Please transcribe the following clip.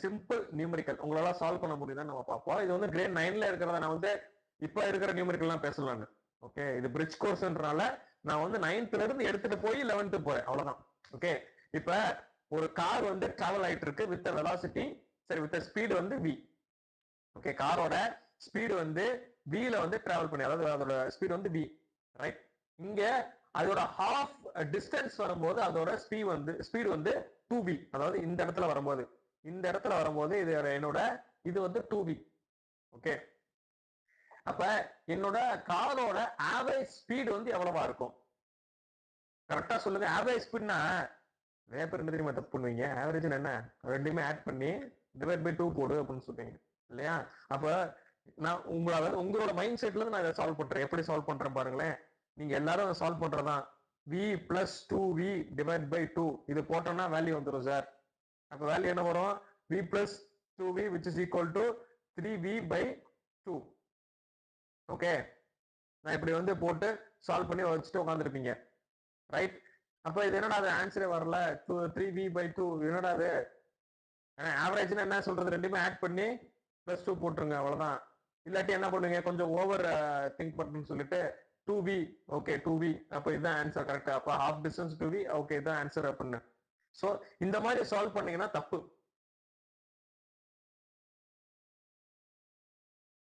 Simple numerical உங்களால solve பண்ண முடியுதுன்னு நம்ம பார்ப்போம். இது வந்து கிரேட் 9ல இருக்கிறத நான் வந்து இப்ப இருக்கிற நியூமரிக்கல்லாம் பேசலாம். ஓகே, இது பிரிட்ஜ் கோர்ஸ்ன்றனால நான் வந்து 9th இருந்து எடுத்துட்டு போய் 11th போறேன், அவ்வளவுதான். ஓகே, இப்ப ஒரு கார் வந்து டிராவல் ஆயிட்டு இருக்கு வித் வெலாசிட்டி, சரி வித் ஸ்பீடு வந்து v. ஓகே, காரோட ஸ்பீடு வந்து v ல வந்து டிராவல் பண்ணி, அதாவது அதோட ஸ்பீடு வந்து v, ரைட். இங்க அதோட ஹாஃப் டிஸ்டன்ஸ் வரும்போது அதோட ஸ்பீடு வந்து 2v, அதாவது இந்த இடத்துல வரும்போது இது என்னோட இது வந்து 2v. ஓகே, அப்ப என்னோட காரோட ஆவரேஜ் ஸ்பீடு வந்து எவ்வளவா இருக்கும்? கரெக்டா சொல்லுங்க. ஆவரேஜ் ஸ்பீட்னா நிறைய பேர் என்ன தெரியுமா தப்பு பண்ணுவீங்க? ஆவரேஜ் என்ன, ரெண்டுமே ஆட் பண்ணி டிவைட் பை 2 போடு அப்படின்னு சொல்றீங்க இல்லையா? அப்ப நான் உங்களோட மைண்ட் செட்ல இருந்து நான் இதை சால்வ் பண்றேன். எப்படி சால்வ் பண்றேன் பாருங்களேன். நீங்க எல்லாரும் சால்வ் பண்றதான் v plus 2v divide by 2 இது போட்டோம்னா வேல்யூ வந்துடும் சார். அப்ப வேல்யூ என்ன வரும்? v plus 2v which is equal to 3v by 2. Okay, நான் இப்படி வந்து போட்டு சால்வ் பண்ணி வச்சுட்டு உட்காந்துருப்பீங்க, ரைட். அப்ப இது என்னடா அது ஆன்சரே வரல, 3v by 2 என்னடா அது? ஆவரேஜ் என்ன சொல்றது, ரெண்டுமே ஆட் பண்ணி பிளஸ் 2 போட்டுருங்க, அவ்வளவுதான். இல்லாட்டி என்ன பண்ணுவீங்க, கொஞ்சம் ஓவர் திங்க் பண்ணுன்னு சொல்லிட்டு 2v, ஓகே 2v, அப்ப இதுதான் ஆன்சர் கரெக்டா, அப்ப ஹாஃப் டிஸ்டன்ஸ் 2v, ஓகே இதுதான் ஆன்சர் அப்படின்னு. சோ இந்த மாதிரி சால்வ் பண்ணீங்கன்னா தப்பு.